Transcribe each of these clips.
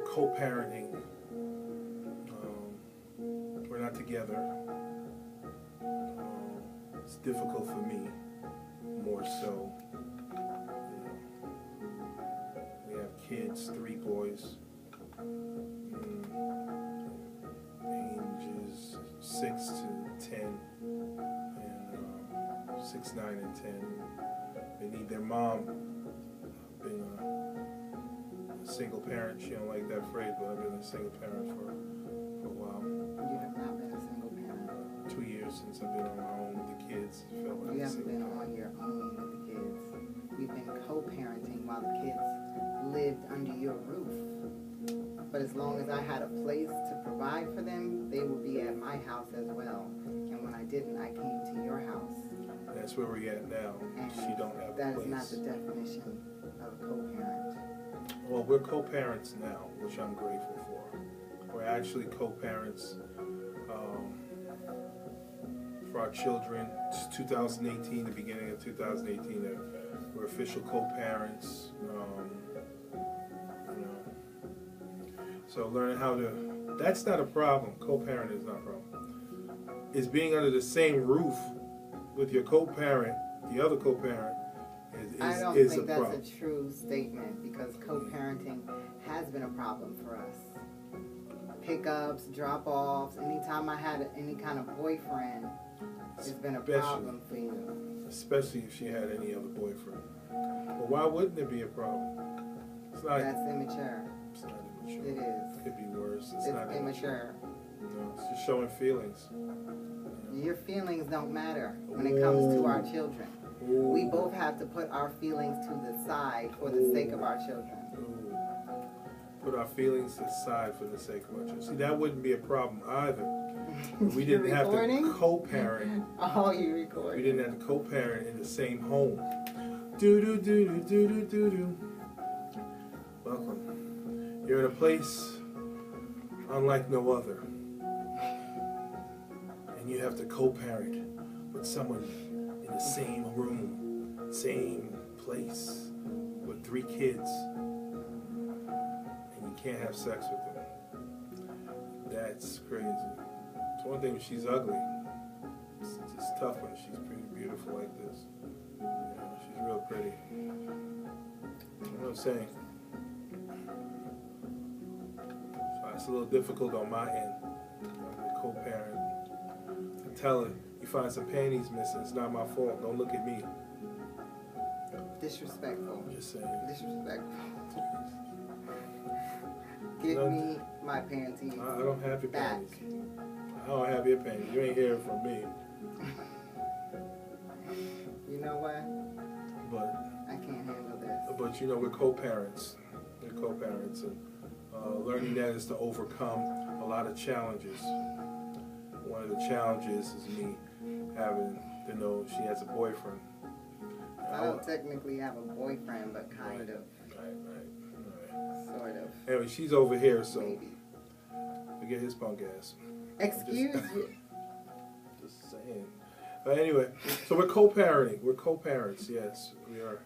co-parenting. We're not together. It's difficult for me, more so. We have kids, 3 boys, ages 6 to 10, and 6, 9, and 10. They need their mom. Being a single parent, she don't like that phrase, but I've been a single parent for a while. You have not been a single parent? 2 years since I've been on my own with the kids. Felt like you haven't been on your own with the kids. We've been co-parenting while the kids lived under your roof. But as long as I had a place to provide for them, they would be at my house as well. And when I didn't, I came to your house. That's where we're at now. And she don't have a place. That is not the definition of a co-parent. Well, we're co-parents now, which I'm grateful for. We're actually co-parents for our children. It's 2018, the beginning of 2018. We're official co-parents. So learning how to, that's not a problem. Co-parent is not a problem. It's being under the same roof with your co-parent, the other co-parent, I don't think that's a true statement, because co-parenting has been a problem for us. Pickups, drop-offs, anytime I had any kind of boyfriend, it's been a problem for you. Especially if she had any other boyfriend. Well, why wouldn't it be a problem? It's not. That's immature. It's not immature. It is. It could be worse. It's not immature. No, it's just showing feelings. Your feelings don't matter when it comes to our children. Ooh. We both have to put our feelings to the side for the sake of our children. Ooh. Put our feelings aside for the sake of our children. See, that wouldn't be a problem either. We didn't have to co-parent. Oh, you recording? We didn't have to co-parent in the same home. Do-do-do-do-do-do-do-do. Welcome. You're in a place unlike no other. And you have to co-parent with someone in the same room, same place, with 3 kids. And you can't have sex with them. That's crazy. It's one thing when she's ugly. It's tough when she's pretty beautiful like this. She's real pretty. You know what I'm saying? So it's a little difficult on my end. I'm a co-parent. I tell her, you find some panties missing, it's not my fault. Don't look at me. Disrespectful. Just saying. Disrespectful. Give me my panties. I don't have your back. panties. I don't have your panties. You ain't hearing from me. You know what? But I can't handle this. But you know, we're co-parents. We're co-parents, and learning that is to overcome a lot of challenges. One of the challenges is me having to know she has a boyfriend. I don't technically have a boyfriend, but kind of. Right. Sort of. Anyway, she's over here, so maybe. Forget his punk ass. Excuse you. Just saying. But anyway, so we're co-parenting. We're co-parents. Yes, we are.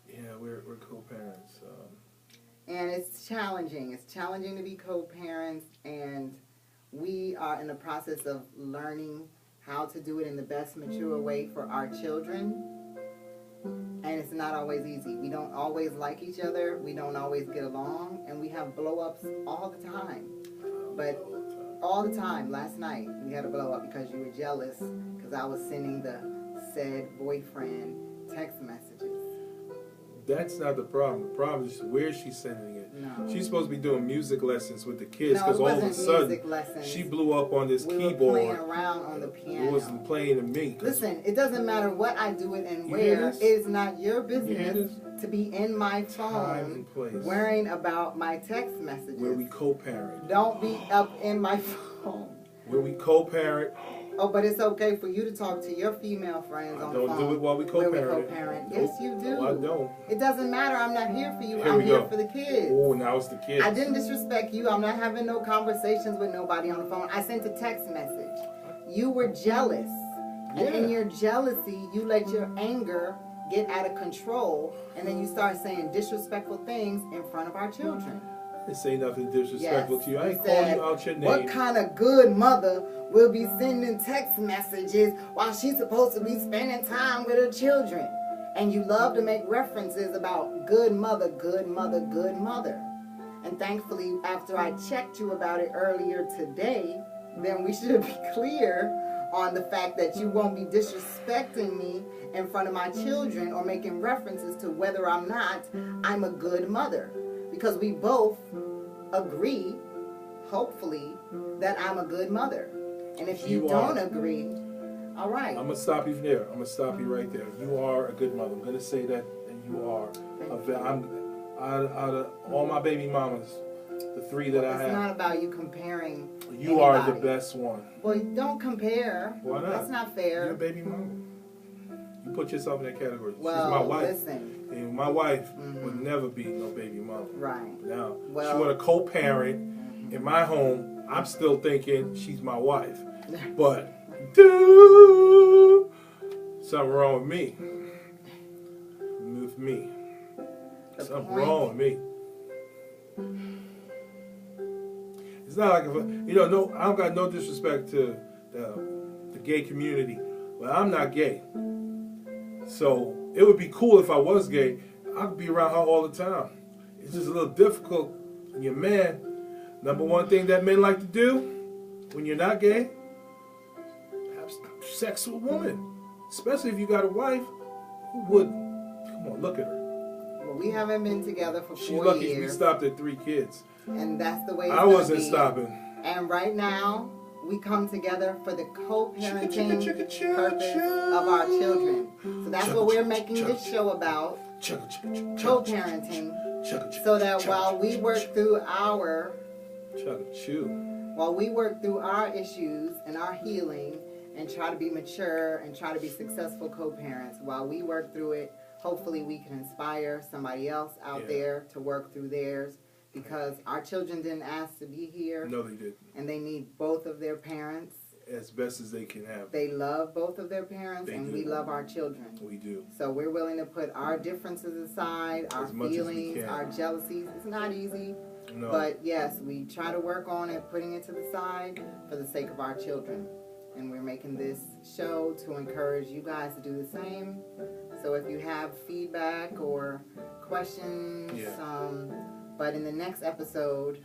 Yeah, we're co-parents. And it's challenging. It's challenging to be co-parents, and we are in the process of learning how to do it in the best mature way for our children. And it's not always easy. We don't always like each other. We don't always get along, and we have blow-ups all the time. But all the time, last night, we had a blow-up because you were jealous because I was sending the said boyfriend text messages. That's not the problem. The problem is where she's sending it. No. She's supposed to be doing music lessons with the kids, because no, all of a sudden lessons. She blew up on this keyboard. We were playing around on the piano. It wasn't playing to me. Listen, it doesn't matter what I do it and where. It is not your business to be in my phone worrying about my text messages. Where we co-parent. Don't be up in my phone. Where we co-parent. Oh, but it's okay for you to talk to your female friends on the phone. Don't do it while we co-parent. Yes, you do. No, I don't. It doesn't matter. I'm not here for you. I'm here for the kids. Oh, now it's the kids. I didn't disrespect you. I'm not having no conversations with nobody on the phone. I sent a text message. You were jealous. Yeah. And in your jealousy, you let your anger get out of control, and then you start saying disrespectful things in front of our children. didn't say nothing disrespectful to you. I ain't said, calling you out your name. what kind of good mother will be sending text messages while she's supposed to be spending time with her children? And you love to make references about good mother, good mother, good mother. And thankfully, after I checked you about it earlier today, then we should be clear on the fact that you won't be disrespecting me in front of my children or making references to whether I'm a good mother. Because we both agree, hopefully, that I'm a good mother. And if you don't agree, all right. I'm going to stop you there. I'm going to stop you right there. You are a good mother. I'm going to say that, and you are. Out of all my baby mamas, the 3 that I have. It's not about you comparing. You are the best one. Well, don't compare. Why not? That's not fair. You're a baby mama. You put yourself in that category. Well, she's my wife. Listen. And my wife would never be no baby mama. Right. Now, she want a co-parent in my home. I'm still thinking she's my wife. But, something wrong with me. With me. Something wrong with me. It's not like, no, I don't got no disrespect to the gay community, but I'm not gay. So it would be cool if I was gay. I could be around her all the time. It's just a little difficult when you're a man. Number one thing that men like to do when you're not gay, have sex with a woman. Especially if you got a wife who would, come on, look at her. Well, we haven't been together for 4 years. She's lucky we stopped at 3 kids. And that's the way it's I wasn't stopping. And right now, we come together for the co-parenting purpose of our children. So that's what we're making this show about, co-parenting, so that while we work through our issues and our healing and try to be mature and try to be successful co-parents, while we work through it, hopefully we can inspire somebody else out there to work through theirs. Because our children didn't ask to be here. No, they didn't. And they need both of their parents. As best as they can have. They love both of their parents, and we love our children. We do. So we're willing to put our differences aside, our feelings, our jealousies. It's not easy. No. But yes, we try to work on it, putting it to the side for the sake of our children. And we're making this show to encourage you guys to do the same. So if you have feedback or questions, but in the next episode,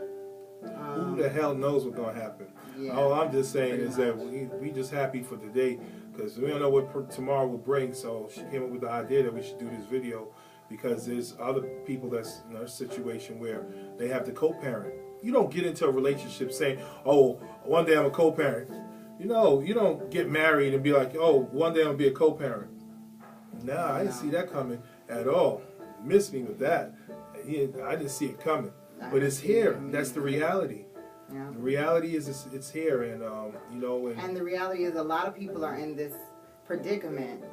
who the hell knows what's going to happen? Yeah, all I'm just saying is that we just happy for today because we don't know what tomorrow will bring. So she came up with the idea that we should do this video because there's other people that's in a situation where they have to co-parent. You don't get into a relationship saying, oh, one day I'm a co-parent. You don't get married and be like, oh, one day I'm going to be a co-parent. Nah, I didn't see that coming at all. Missed me with that. I didn't see it coming, but it's here. That's the reality. Yeah. The reality is it's here, and And the reality is, a lot of people are in this predicament,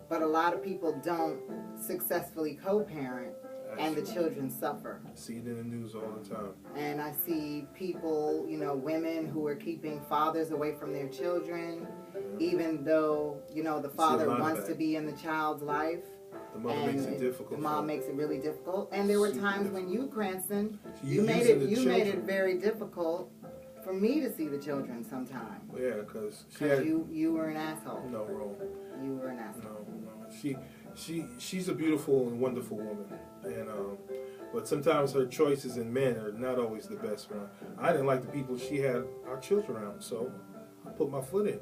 but a lot of people don't successfully co-parent, and the children suffer. I see it in the news all the time. And I see people, women who are keeping fathers away from their children, even though the father wants to be in the child's life. The mother makes it difficult. The mom makes it really difficult. And there were times when you, Cranston, you made it very difficult for me to see the children sometimes. Yeah, because you were an asshole. No, wrong. You were an asshole. No. She's a beautiful and wonderful woman, and but sometimes her choices in men are not always the best one. I didn't like the people she had our children around, so I put my foot in.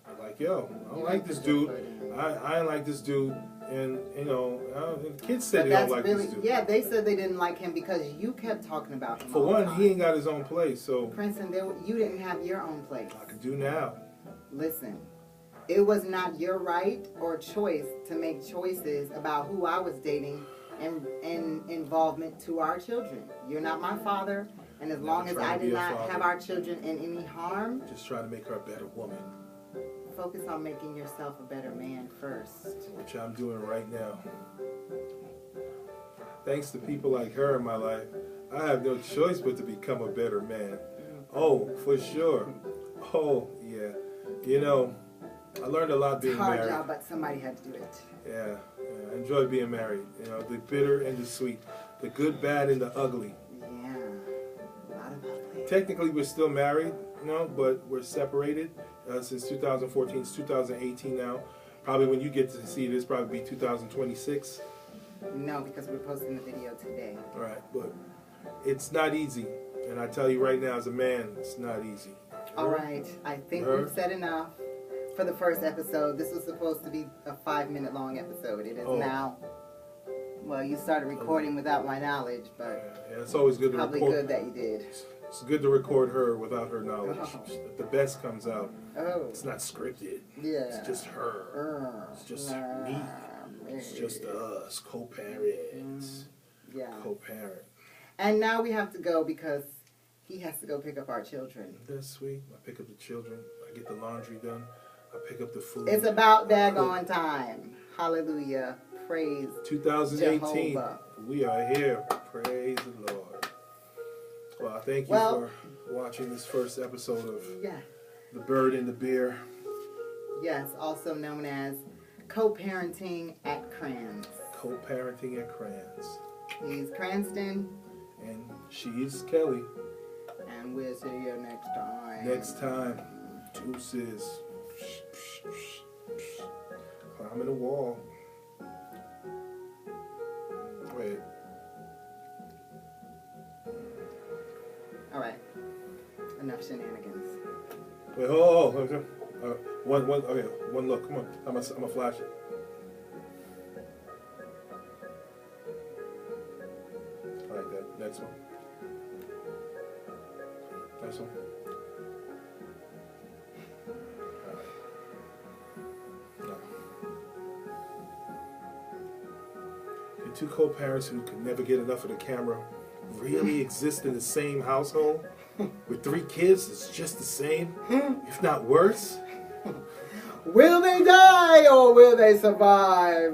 I'm like, yo, I don't like this dude. I didn't like this dude. And, the kids said they don't like this dude. Yeah, they said they didn't like him because you kept talking about him. For one, he ain't got his own place, so... Princeton, you didn't have your own place. I could do now. Listen, it was not your right or choice to make choices about who I was dating and involvement to our children. You're not my father, and as long as I did not have our children in any harm... Just try to make her a better woman. Focus on making yourself a better man first. Which I'm doing right now. Thanks to people like her in my life, I have no choice but to become a better man. Oh, for sure. Oh, yeah. I learned a lot being married. It's a hard job, but somebody had to do it. Yeah. I enjoy being married. The bitter and the sweet. The good, bad, and the ugly. Yeah. technically we're still married, but we're separated since 2014. It's 2018 now. Probably when you get to see this, probably be 2026. No, because we're posting the video today. Right, but it's not easy. And I tell you right now, as a man, it's not easy. All right, I think we've said enough for the first episode. This was supposed to be a 5-minute long episode. It is now. Well, you started recording without my knowledge, but yeah, it's always good to probably record. Good that you did. It's good to record her without her knowledge. The best comes out. It's not scripted. Yeah. It's just her. It's just me. It's just us, co-parents. Yeah. Co-parent. And now we have to go because he has to go pick up our children. That's sweet. I pick up the children. I get the laundry done. I pick up the food. It's about daggone time. Hallelujah. Praise 2018. Jehovah. We are here. Praise the Lord. Well, I thank you for watching this first episode of The Bird and the Beer. Yes, also known as Co-Parenting at Cran's. Co-Parenting at Cran's. He's Cranston. And she's Kelly. And we'll see you next time. Next time. Deuces. Climbing the wall. Wait. All right. Enough shenanigans. Wait, one look. Come on. I'm gonna flash it. I like that. Next one. Next one. No. The two co-parents who can never get enough of the camera really exist in the same household with 3 kids. It's just the same, if not worse. Will they die or will they survive?